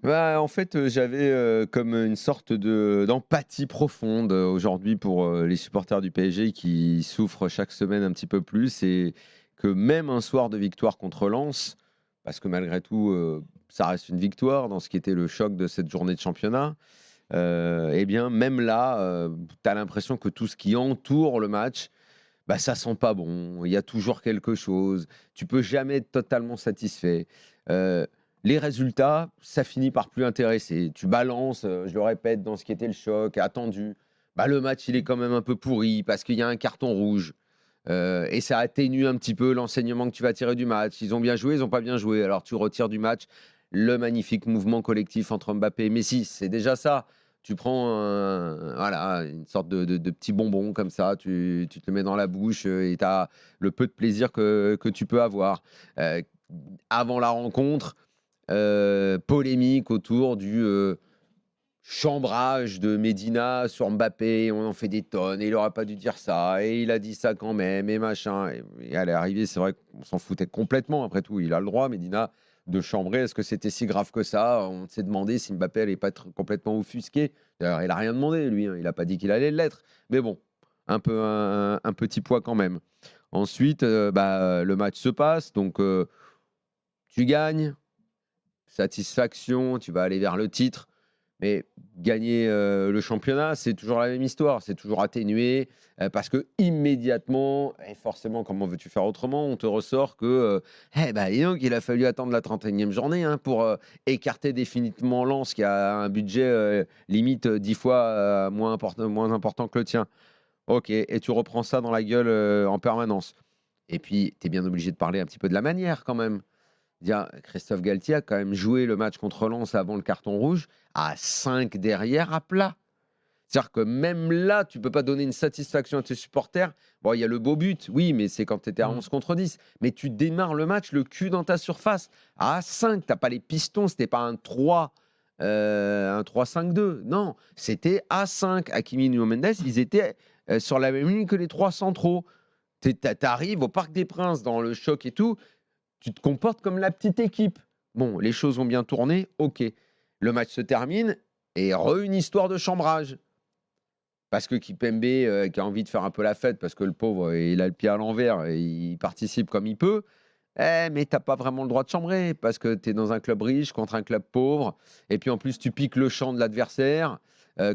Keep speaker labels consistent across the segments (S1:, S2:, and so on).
S1: Bah, en fait, j'avais, comme une sorte d'empathie profonde, aujourd'hui pour, les supporters du PSG qui souffrent chaque semaine un petit peu plus et que même un soir de victoire contre Lens, parce que malgré tout, ça reste une victoire dans ce qui était le choc de cette journée de championnat, et bien même là, tu as l'impression que tout ce qui entoure le match, bah, ça sent pas bon. Il y a toujours quelque chose. Tu peux jamais être totalement satisfait. Heu, les résultats, ça finit par plus intéresser. Tu balances, je le répète, dans ce qui était le choc attendu. Bah, le match, il est quand même un peu pourri parce qu'il y a un carton rouge, et ça atténue un petit peu l'enseignement que tu vas tirer du match. Ils ont bien joué, ils ont pas bien joué. Alors tu retires du match le magnifique mouvement collectif entre Mbappé et Messi. C'est déjà ça. Tu prends voilà, une sorte de petit bonbon comme ça, tu te le mets dans la bouche, et tu as le peu de plaisir que tu peux avoir. Heu, avant la rencontre, polémique autour du, chambrage de Medina sur Mbappé, on en fait des tonnes et il aurait pas dû dire ça et il a dit ça quand même et machin et à l'arrivée, c'est vrai qu'on s'en foutait complètement après tout. Il a le droit, Medina, de chambrer. Est-ce que c'était si grave que ça? On s'est demandé si Mbappé allait pas être complètement offusqué. D'ailleurs, il a rien demandé lui, hein, il a pas dit qu'il allait l'être. Mais bon, un petit poids quand même. Ensuite, bah, le match se passe donc tu gagnes, satisfaction, tu vas aller vers le titre. Mais gagner, le championnat, c'est toujours la même histoire, c'est toujours atténué, parce qu'immédiatement et forcément, comment veux-tu faire autrement? On te ressort que, eh bah, dis donc, il a fallu attendre la 31e journée, hein, pour, écarter définitivement Lens qui a un budget, limite, 10 fois, moins important que le tien. OK et tu reprends ça dans la gueule, en permanence et puis tu es bien obligé de parler un petit peu de la manière quand même. Dire, Christophe Galtier a quand même joué le match contre Lens avant le carton rouge à 5 derrière à plat. C'est-à-dire que même là, tu peux pas donner une satisfaction à tes supporters. Bon, il y a le beau but, oui, mais c'est quand tu étais à
S2: Mmh.
S1: 11 contre 10. Mais tu démarres le match le cul dans ta surface à 5. Tu pas les pistons, c'était pas un 3-5-2. Non, c'était à 5. Hakimi et Nuno Mendes, ils étaient sur la même ligne que les trois centraux. Tu arrives au Parc des Princes dans le choc et tout, tu te comportes comme la petite équipe. Bon, les choses ont bien tourné, OK. Le match se termine et une histoire de chambrage. Parce que Kipembe, qui a envie de faire un peu la fête, parce que le pauvre, il a le pied à l'envers et il participe comme il peut. Mais tu pas vraiment le droit de chambrer parce que tu es dans un club riche contre un club pauvre et puis en plus tu piques le champ de l'adversaire,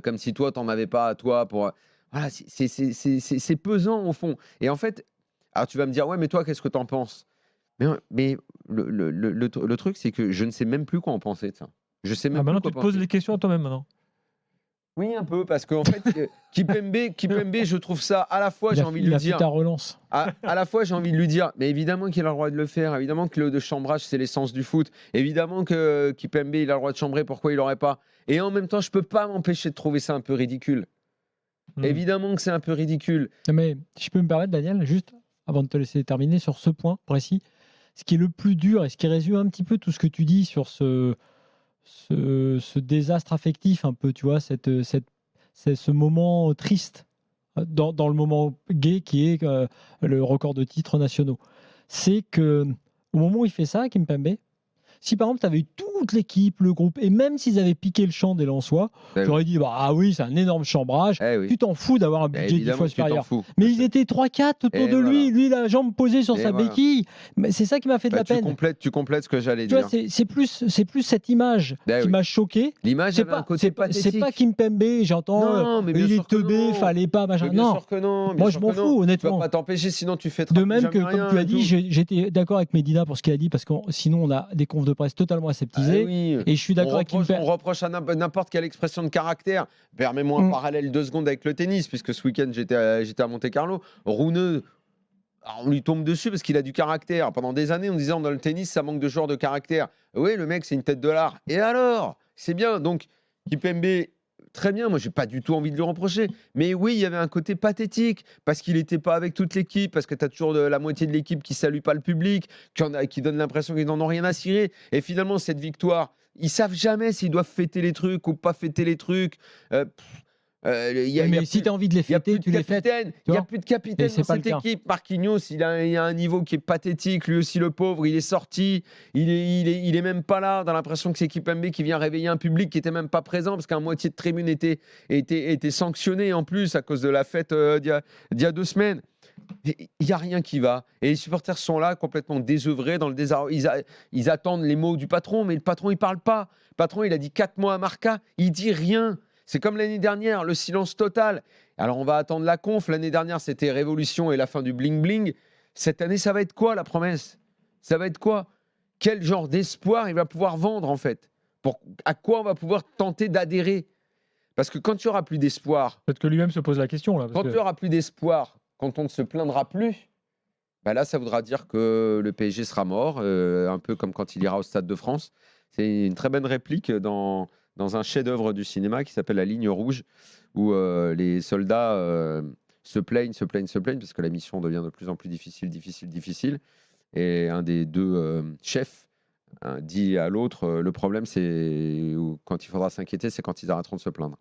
S1: comme si toi tu en avais pas à toi pour, voilà, c'est pesant au fond et en fait alors tu vas me dire: «Ouais, mais toi qu'est-ce que tu en penses?» Mais le truc, c'est que je ne sais même plus quoi en penser de ça. Je sais
S2: Ah
S1: même plus
S2: maintenant
S1: quoi
S2: tu te poses
S1: penser.
S2: les questions à toi-même maintenant?
S1: Oui, un peu, parce qu'en fait, Kipembe, je trouve ça à la fois, j'ai envie de
S2: Il
S1: lui
S2: a fait
S1: dire
S2: ta relance.
S1: à la fois, j'ai envie de lui dire: «Mais évidemment qu'il a le droit de le faire, évidemment que le de chambrage, c'est l'essence du foot. Évidemment que Kipembe, il a le droit de chambrer, pourquoi il l'aurait pas?» Et en même temps, je peux pas m'empêcher de trouver ça un peu ridicule.
S2: Mmh.
S1: Évidemment que c'est un peu ridicule.
S2: Mais si je peux me permettre Daniel, juste avant de te laisser terminer sur ce point précis, ce qui est le plus dur et ce qui résume un petit peu tout ce que tu dis sur ce désastre affectif un peu, tu vois? C'est ce moment triste, dans le moment gai qui est, le record de titres nationaux. C'est que au moment où il fait ça, Kimpembe, si par exemple tu avais eu toute l'équipe, le groupe et même s'ils avaient piqué le champ des Lensois,
S1: Eh oui.
S2: j'aurais dit: «Bah, ah oui, c'est un énorme chambrage,
S1: Eh oui.
S2: tu t'en fous d'avoir un budget 10
S1: Évidemment
S2: fois
S1: que tu t'en
S2: supérieur».
S1: fous,
S2: Mais
S1: bien
S2: ils
S1: sûr.
S2: étaient 3-4 autour
S1: Et
S2: de lui,
S1: voilà.
S2: lui la jambe posée sur
S1: Et
S2: sa
S1: voilà.
S2: béquille. Mais c'est ça qui m'a fait de
S1: Bah,
S2: la peine.
S1: tu complètes ce que j'allais
S2: Tu vois,
S1: dire.
S2: c'est plus cette image
S1: Eh
S2: qui
S1: oui.
S2: m'a choqué.
S1: L'image
S2: C'est
S1: avait un
S2: pas
S1: côté
S2: c'est pas c'est pas
S1: pathétique.
S2: Kimpembe, j'entends,
S1: Non, mais bien
S2: il
S1: sûr
S2: est
S1: que
S2: teubé,
S1: non.
S2: fallait pas
S1: Mais
S2: machin.
S1: bien
S2: Non,
S1: sûr que non, bien
S2: moi je
S1: sûr que
S2: m'en
S1: non.
S2: fous
S1: Tu vas
S2: honnêtement.
S1: pas t'empêcher, sinon tu
S2: De
S1: fêteras plus
S2: même que,
S1: jamais
S2: comme tu
S1: rien
S2: as
S1: et
S2: dit,
S1: tout.
S2: j'étais d'accord avec Medina pour ce qu'il a dit, parce que sinon on a des confs de presse totalement
S1: Ah
S2: aseptisés.
S1: oui,
S2: Et je suis d'accord avec
S1: on reproche à n'importe quelle expression de caractère. Permets-moi un
S2: Mm.
S1: parallèle 2 secondes avec le tennis, puisque ce week-end j'étais à Monte-Carlo. Rune, alors on lui tombe dessus parce qu'il a du caractère. Pendant des années, on disait: «Dans le tennis, ça manque de joueurs de caractère». Oui, le mec, c'est une tête de l'art. Et alors? C'est bien. Donc Kipembe, très bien, moi j'ai pas du tout envie de lui reprocher. Mais oui, il y avait un côté pathétique parce qu'il était pas avec toute l'équipe, parce que tu as toujours la moitié de l'équipe qui salue pas le public, qui donne l'impression qu'ils n'en ont rien à cirer. Et finalement, cette victoire, ils savent jamais s'ils doivent fêter les trucs ou pas fêter les trucs.
S2: Mais si tu as envie de les fêter, tu les fêtes.
S1: Il n'y a plus de capitaine dans cette équipe. Marquinhos, il a un niveau qui est pathétique. Lui aussi, le pauvre, il est sorti. Il est même pas là. On a l'impression que c'est l'équipe MB qui vient réveiller un public qui n'était même pas présent parce qu'un moitié de tribune était sanctionné en plus à cause de la fête d'il y a 2 semaines. Il n'y a rien qui va. Et les supporters sont là, complètement désœuvrés, dans le désarroi. Ils attendent les mots du patron, mais le patron, il ne parle pas. Le patron, il a dit 4 mots à Marca. Il dit rien. C'est comme l'année dernière, le silence total. Alors, on va attendre la conf. L'année dernière, c'était Révolution et la fin du bling-bling. Cette année, ça va être quoi, la promesse? Ça va être quoi? Quel genre d'espoir il va pouvoir vendre, en fait? À quoi on va pouvoir tenter d'adhérer? Parce que quand il n'y aura plus d'espoir...
S3: Peut-être que lui-même se pose la question, là.
S1: Quand il n'y aura plus d'espoir, quand on ne se plaindra plus, bah là, ça voudra dire que le PSG sera mort, un peu comme quand il ira au Stade de France. C'est une très bonne réplique dans un chef-d'œuvre du cinéma qui s'appelle La Ligne Rouge, où les soldats se plaignent, parce que la mission devient de plus en plus difficile. Et un des 2 chefs dit à l'autre, le problème, c'est quand il faudra s'inquiéter, c'est quand ils arrêteront de se plaindre.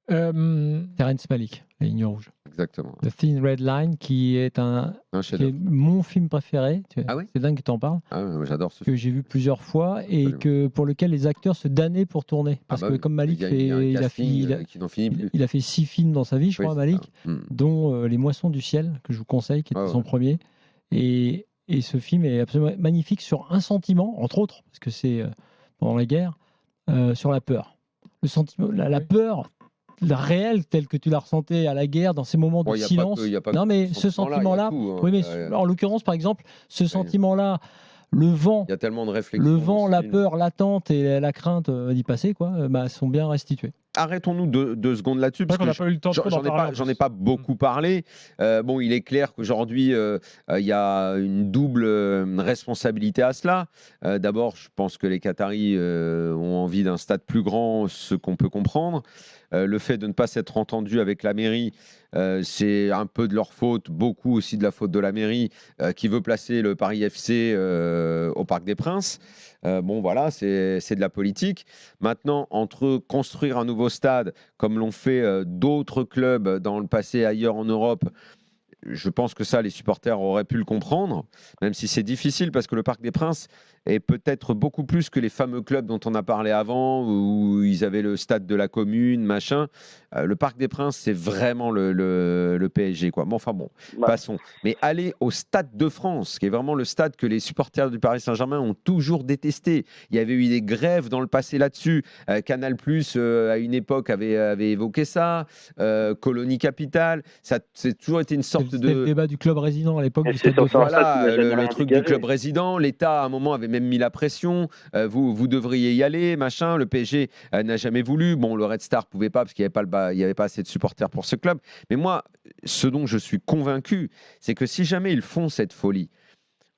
S2: Terrence Malick, La Ligne Rouge.
S1: Exactement.
S2: The Thin Red Line, qui est mon film préféré.
S1: Ah oui?
S2: C'est dingue que tu en parles.
S1: Ah ouais, j'adore ce
S2: que
S1: film.
S2: j'ai vu plusieurs fois et pour lequel les acteurs se damnaient pour tourner. Parce que comme Malick il a fait 6 films dans sa vie, je crois, Malick, dont Les Moissons du Ciel, que je vous conseille, qui était son premier. Et ce film est absolument magnifique sur un sentiment, entre autres, parce que c'est pendant la guerre, sur la peur. Le sentiment, la peur réelle telle que tu la ressentais à la guerre, dans ces moments de silence. Non, mais ce sentiment-là, oui, mais en l'occurrence, par exemple, ce sentiment-là, le vent,
S1: il y a tellement de réflexions.
S2: Le vent, la peur, l'attente et la crainte d'y passer, sont bien restitués.
S1: Arrêtons-nous 2 secondes là-dessus, parce que j'en ai pas beaucoup parlé. Bon, il est clair qu'aujourd'hui, il y a une double responsabilité à cela. D'abord, je pense que les Qataris ont envie d'un stade plus grand, ce qu'on peut comprendre. Le fait de ne pas s'être entendu avec la mairie, c'est un peu de leur faute, beaucoup aussi de la faute de la mairie qui veut placer le Paris FC au Parc des Princes. Bon, voilà, c'est de la politique. Maintenant, entre construire un nouveau stade, comme l'ont fait d'autres clubs dans le passé ailleurs en Europe, je pense que ça, les supporters auraient pu le comprendre, même si c'est difficile, parce que le Parc des Princes est peut-être beaucoup plus que les fameux clubs dont on a parlé avant, où ils avaient le stade de la commune, machin. Le Parc des Princes, c'est vraiment le PSG, quoi. Bon, enfin bon, passons. Mais aller au Stade de France, qui est vraiment le stade que les supporters du Paris Saint-Germain ont toujours détesté. Il y avait eu des grèves dans le passé là-dessus. Canal+, à une époque, avait évoqué ça. Colonie Capitale. Ça, c'est toujours été une sorte
S2: C'était le débat du club résident à l'époque du Stade de France.
S1: Voilà, le truc du club résident. L'État, à un moment, avait même mis la pression. Vous devriez y aller, machin. Le PSG n'a jamais voulu. Bon, le Red Star pouvait pas parce qu'il n'y avait pas assez de supporters pour ce club. Mais moi, ce dont je suis convaincu, c'est que si jamais ils font cette folie,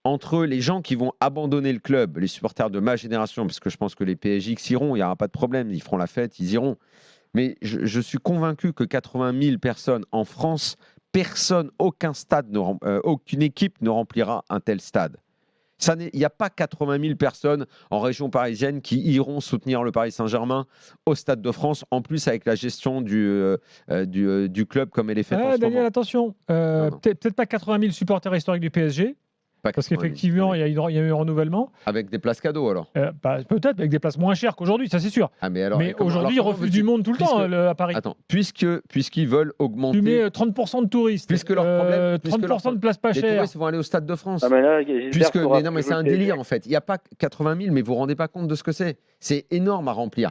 S1: entre les gens qui vont abandonner le club, les supporters de ma génération, parce que je pense que les PSGX iront, il n'y aura pas de problème, ils feront la fête, ils iront. Mais je suis convaincu que 80 000 personnes en France, aucune équipe ne remplira un tel stade. Il n'y a pas 80 000 personnes en région parisienne qui iront soutenir le Paris Saint-Germain au Stade de France, en plus avec la gestion du club comme elle est faite en ce
S3: Daniel,
S1: moment.
S3: attention, peut-être pas 80 000 supporters historiques du PSG, parce qu'effectivement, il y a eu un renouvellement.
S1: Avec des places cadeaux, alors
S3: peut-être avec des places moins chères qu'aujourd'hui, ça c'est sûr. Mais aujourd'hui, ils refusent du monde tout le temps à Paris.
S1: Attends, puisqu'ils veulent augmenter...
S3: Tu mets 30% de touristes,
S1: puisque leur problème,
S3: 30% de places pas chères.
S1: Les touristes vont aller au Stade de France.
S4: Mais là,
S1: mais c'est un délire, en fait. Il n'y a pas 80 000, mais vous ne vous rendez pas compte de ce que c'est. C'est énorme à remplir.